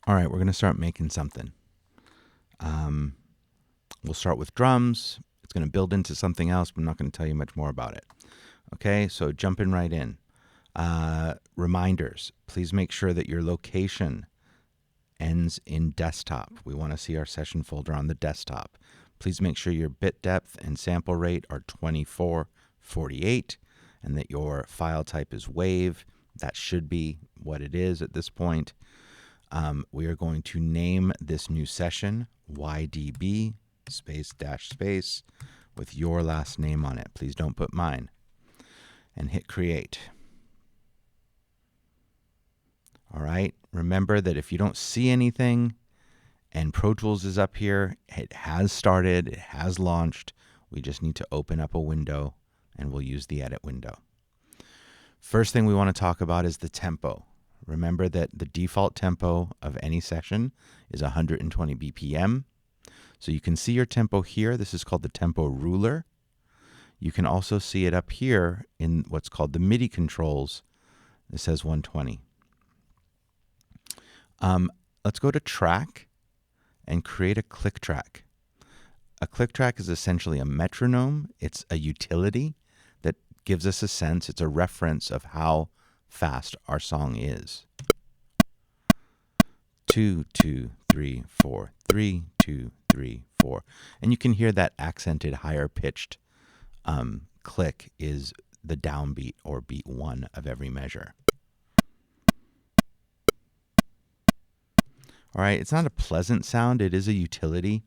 All right, we're going to start making something. We'll start with drums. It's going to build into something else, but I'm not going to tell you much more about it. Okay, so jumping right in. Reminders. Please make sure that your location ends in desktop. We want to see our session folder on the desktop. Please make sure your bit depth and sample rate are 2448 and that your file type is WAV. That should be what it is at this point. We are going to name this new session YDB space with your last name on it. Please don't put mine. And hit create. All right. Remember that if you don't see anything and Pro Tools is up here, it has started, it has launched. We just need to open up a window and we'll use the edit window. First thing we want to talk about is the tempo. Remember that the default tempo of any session is 120 BPM. So you can see your tempo here. This is called the tempo ruler. You can also see it up here in what's called the MIDI controls. It says 120. Let's go to track and create a click track. A click track is essentially a metronome. It's a utility that gives us a sense. It's a reference of how fast our song is. 2, 2, 3, 4, 3, 2, 3, 4. And you can hear that accented higher pitched click is the downbeat or beat 1 of every measure. All right, it's not a pleasant sound. It is a utility.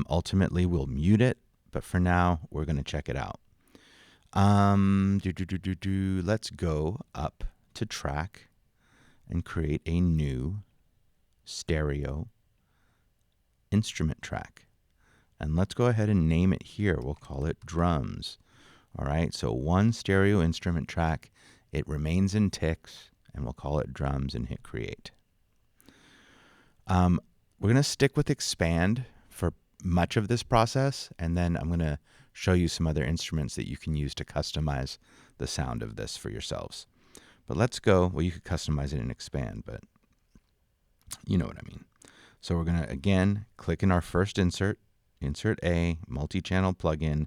Ultimately, we'll mute it, but for now, we're going to check it out. Let's go up to track and create a new stereo instrument track. And let's go ahead and name it here. We'll call it drums. All right, so one stereo instrument track. It remains in ticks, and we'll call it drums and hit create. We're going to stick with expand for much of this process, and then I'm going to show you some other instruments that you can use to customize the sound of this for yourselves. But let's go. Well, you could customize it in expand, but you know what I mean. So we're going to, again, click in our first insert, insert A, multi-channel plugin,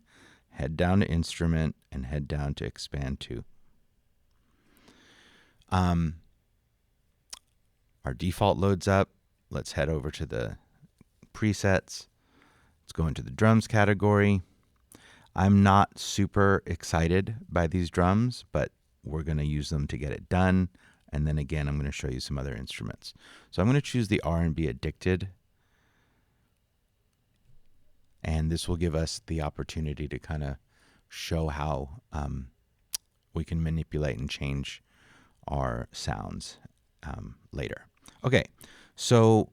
head down to instrument, and head down to expand 2. Our default loads up. Let's head over to the presets. Let's go into the drums category. I'm not super excited by these drums, but we're going to use them to get it done. And then again, I'm going to show you some other instruments. So I'm going to choose the R&B Addicted. And this will give us the opportunity to kind of show how we can manipulate and change our sounds later. Okay, so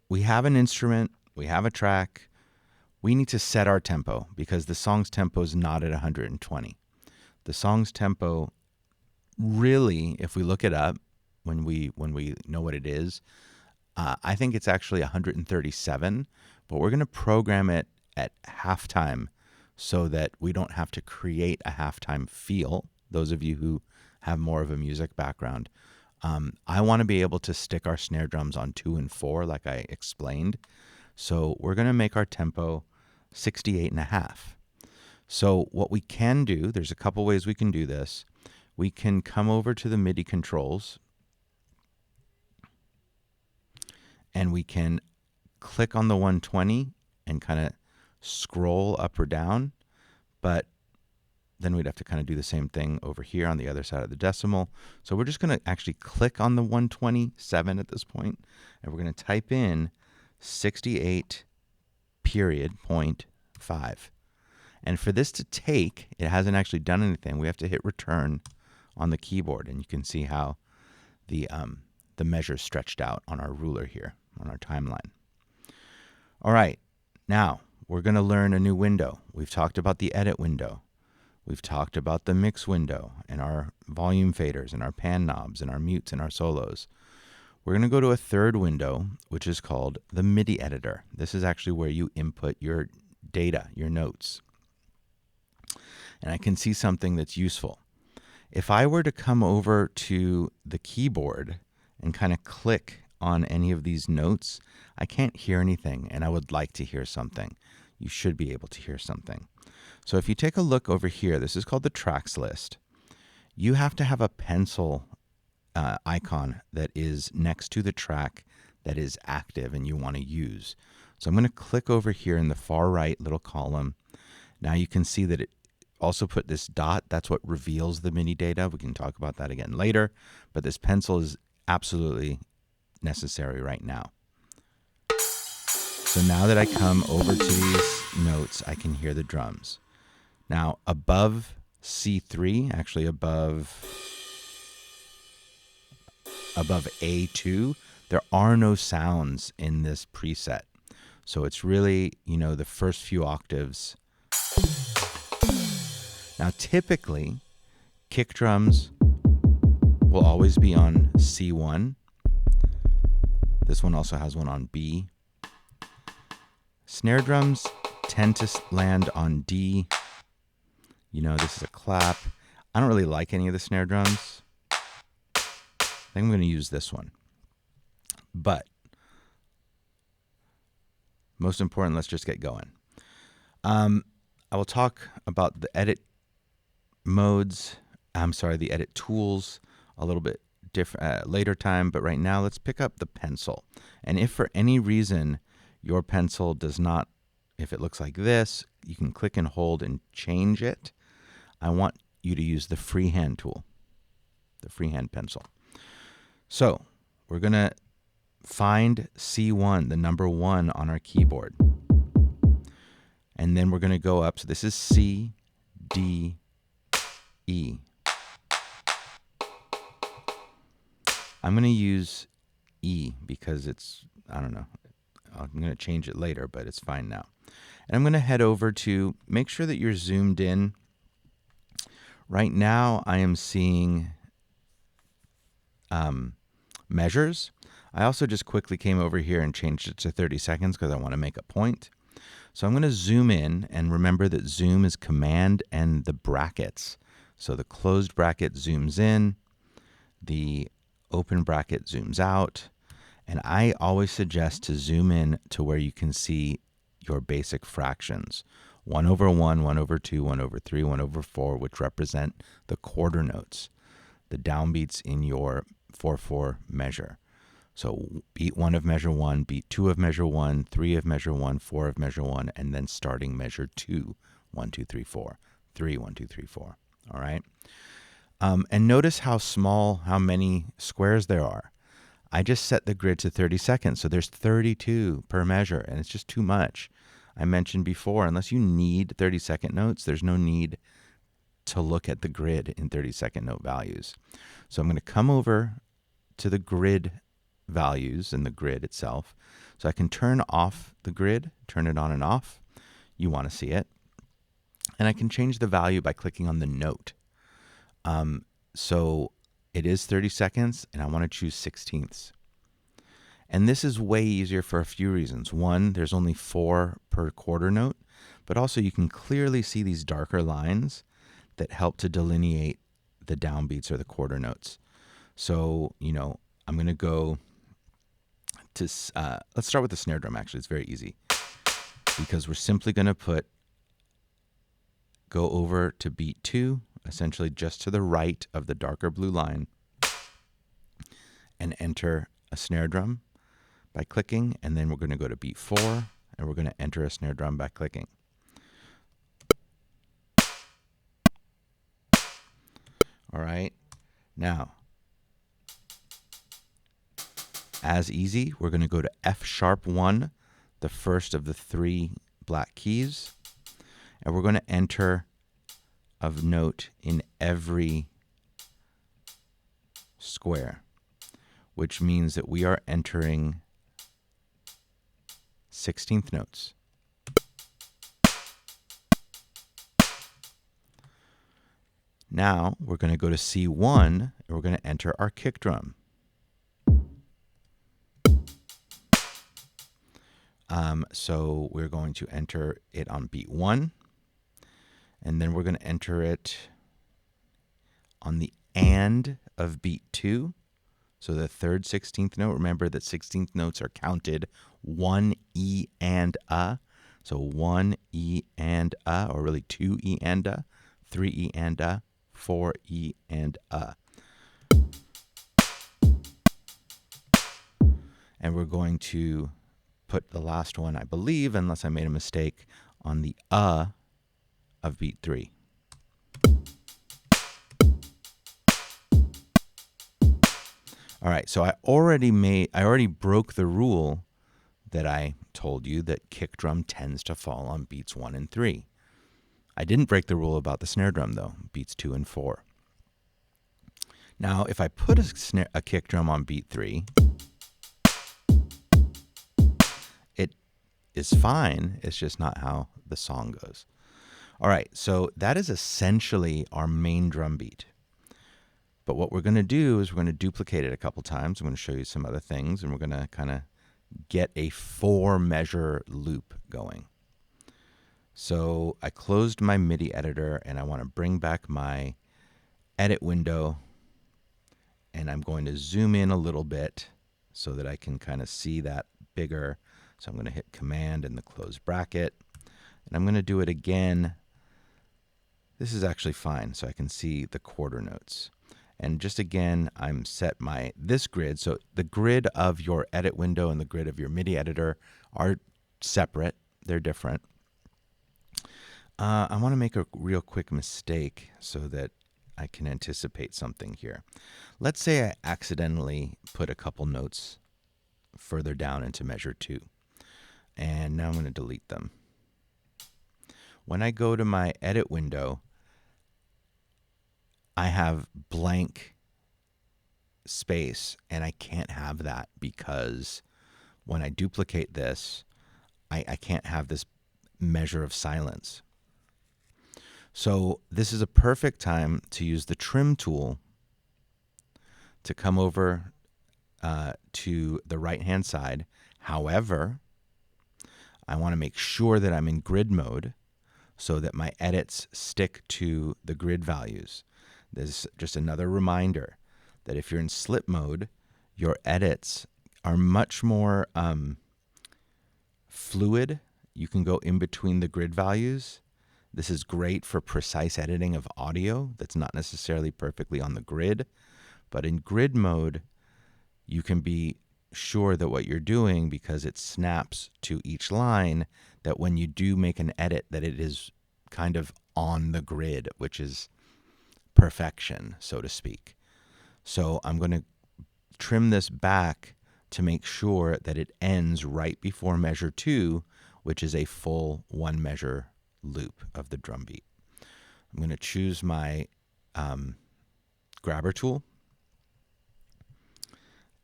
we have an instrument, we have a track. We need to set our tempo because the song's tempo is not at 120. The song's tempo really, if we look it up, when we know what it is, I think it's actually 137, but we're going to program it at halftime so that we don't have to create a halftime feel. Those of you who have more of a music background, I want to be able to stick our snare drums on 2 and 4 like I explained. So we're going to make our tempo 68.5. So what we can do, there's a couple ways we can do this. We can come over to the MIDI controls and we can click on the 120 and kind of scroll up or down, but then we'd have to kind of do the same thing over here on the other side of the decimal. So we're just going to actually click on the 127 at this point, and we're going to type in 68.5. And for this to take, it hasn't actually done anything. We have to hit return on the keyboard, and you can see how the measure stretched out on our ruler here, on our timeline. All right, now we're going to learn a new window. We've talked about the edit window. We've talked about the mix window and our volume faders and our pan knobs and our mutes and our solos. We're going to go to a third window, which is called the Midi Editor. This is actually where you input your data, your notes. And I can see something that's useful. If I were to come over to the keyboard and kind of click on any of these notes, I can't hear anything, and I would like to hear something. You should be able to hear something. So if you take a look over here, this is called the tracks list. You have to have a pencil icon that is next to the track that is active and you want to use. So I'm going to click over here in the far right little column. Now you can see that it also put this dot. That's what reveals the MIDI data. We can talk about that again later, but this pencil is absolutely necessary right now. So now that I come over to these notes, I can hear the drums. Now above C3, actually above A2, there are no sounds in this preset. So it's really, the first few octaves. Now typically, kick drums will always be on C1. This one also has one on B. Snare drums tend to land on D. This is a clap. I don't really like any of the snare drums. I think I'm going to use this one. But most important, let's just get going. I will talk about the edit modes. The edit tools a little bit different later time. But right now, let's pick up the pencil. And if for any reason your pencil does not, if it looks like this, you can click and hold and change it. I want you to use the freehand tool, the freehand pencil. So we're going to find C1, the number 1 on our keyboard. And then we're going to go up. So this is C, D, E. I'm going to use E because it's, I don't know, I'm going to change it later, but it's fine now. And I'm going to head over to, make sure that you're zoomed in. Right now I am seeing measures. I also just quickly came over here and changed it to 30 seconds because I want to make a point. So I'm going to zoom in, and remember that zoom is command and the brackets. So the closed bracket zooms in, the open bracket zooms out, and I always suggest to zoom in to where you can see your basic fractions. 1/1, 1/2, 1/3, 1/4, which represent the quarter notes, the downbeats in your 4/4 measure. So beat 1 of measure 1, beat 2 of measure 1, 3 of measure 1, 4 of measure 1, and then starting measure 2, 1, 2, 3, 4, 3, 1, 2, 3, 4. All right. And notice how many squares there are. I just set the grid to 30 seconds, so there's 32 per measure, and it's just too much. I mentioned before, unless you need 30-second notes, there's no need to look at the grid in 30-second note values. So I'm going to come over to the grid values in the grid itself. So I can turn off the grid, turn it on and off. You want to see it. And I can change the value by clicking on the note. So it is 30 seconds, and I want to choose 16ths. And this is way easier for a few reasons. One, there's only 4 per quarter note, but also you can clearly see these darker lines that help to delineate the downbeats or the quarter notes. So, I'm going to go to, let's start with the snare drum, actually. It's very easy because we're simply going to go over to beat 2, essentially just to the right of the darker blue line, and enter a snare drum by clicking, and then we're going to go to beat 4, and we're going to enter a snare drum by clicking. All right. Now, as easy, we're going to go to F#1, the first of the 3 black keys, and we're going to enter a note in every square, which means that we are entering 16th notes. Now we're going to go to C1, and we're going to enter our kick drum. So we're going to enter it on beat 1, and then we're going to enter it on the and of beat 2. So the third 16th note, remember that 16th notes are counted 1 E and A. So 1 E and A, or really 2 E and A, 3 E and A, 4 E and A. And we're going to put the last one, I believe, unless I made a mistake, on the of beat 3. All right, so I already broke the rule that I told you that kick drum tends to fall on beats 1 and 3. I didn't break the rule about the snare drum though, beats 2 and 4. Now, if I put a kick drum on beat 3, it is fine. It's just not how the song goes. All right, so that is essentially our main drum beat. But what we're going to do is we're going to duplicate it a couple times. I'm going to show you some other things, and we're going to kind of get a 4-measure loop going. So I closed my Midi editor, and I want to bring back my edit window, and I'm going to zoom in a little bit so that I can kind of see that bigger. So I'm going to hit Command and the close bracket, and I'm going to do it again. This is actually fine, so I can see the quarter notes. And just again, I'm set this grid. So the grid of your edit window and the grid of your Midi editor are separate. They're different. I want to make a real quick mistake so that I can anticipate something here. Let's say I accidentally put a couple notes further down into measure 2. And now I'm going to delete them. When I go to my edit window, I have blank space, and I can't have that because when I duplicate this, I can't have this measure of silence. So this is a perfect time to use the trim tool to come over to the right-hand side. However, I want to make sure that I'm in grid mode so that my edits stick to the grid values. There's just another reminder that if you're in slip mode, your edits are much more fluid. You can go in between the grid values. This is great for precise editing of audio that's not necessarily perfectly on the grid. But in grid mode, you can be sure that what you're doing, because it snaps to each line, that when you do make an edit, that it is kind of on the grid, which is perfection, so to speak. So I'm going to trim this back to make sure that it ends right before measure 2, which is a full 1-measure loop of the drum beat. I'm going to choose my grabber tool,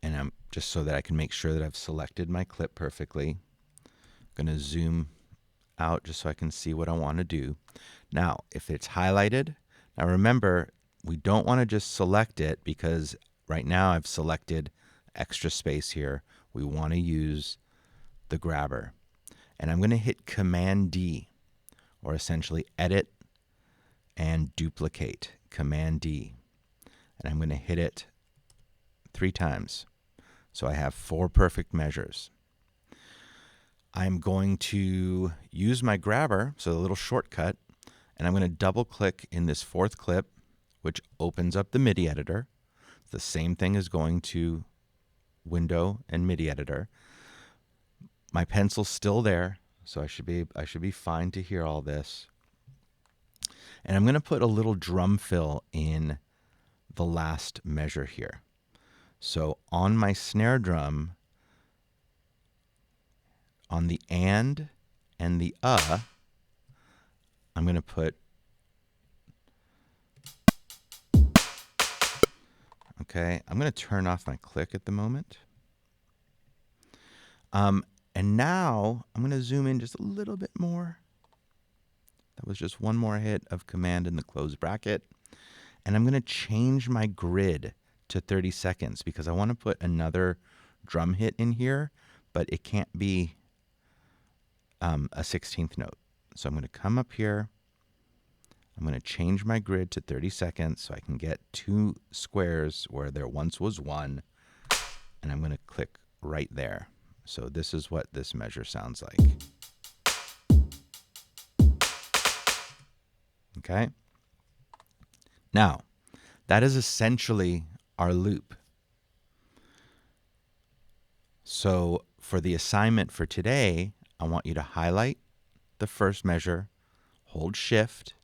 and I'm just so that I can make sure that I've selected my clip perfectly. I'm going to zoom out just so I can see what I want to do. Now, if it's highlighted, now remember, we don't want to just select it because right now I've selected extra space here. We want to use the grabber. And I'm going to hit Command D, or essentially edit and duplicate. Command D. And I'm going to hit it 3 times. So I have 4 perfect measures. I'm going to use my grabber, so the little shortcut, and I'm going to double click in this 4th clip, which opens up the Midi editor. It's the same thing as going to Window and Midi editor. My pencil's still there, so I should be fine to hear all this. And I'm going to put a little drum fill in the last measure here. So on my snare drum, on the and the I'm going to put, okay, I'm going to turn off my click at the moment. And now I'm going to zoom in just a little bit more. That was just one more hit of Command in the close bracket. And I'm going to change my grid to 30 seconds because I want to put another drum hit in here, but it can't be a 16th note. So I'm going to come up here. I'm going to change my grid to 30 seconds so I can get 2 squares where there once was 1. and I'm going to click right there. So this is what this measure sounds like. Okay? Now, that is essentially our loop. So for the assignment for today, I want you to highlight the first measure, hold Shift.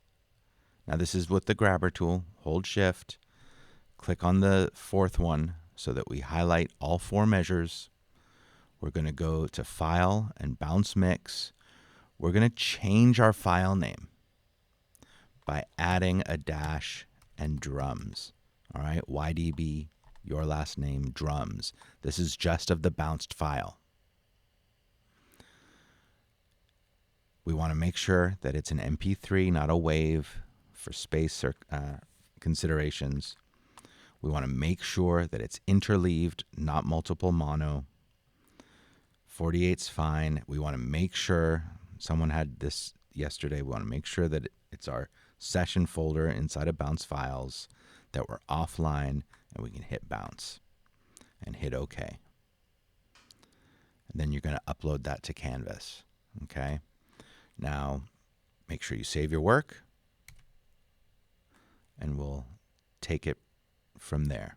Now this is with the grabber tool. Hold Shift, click on the fourth one so that we highlight all 4 measures. We're going to go to File and Bounce Mix. We're going to change our file name by adding a dash and drums. All right, YDB, your last name, drums. This is just of the bounced file. We want to make sure that it's an MP3, not a WAV, for space considerations. We want to make sure that it's interleaved, not multiple mono. 48's fine. We want to make sure, someone had this yesterday, we want to make sure that it's our session folder inside of bounce files, that we're offline, and we can hit bounce and hit OK. And then you're going to upload that to Canvas. Okay. Now, make sure you save your work, and we'll take it from there.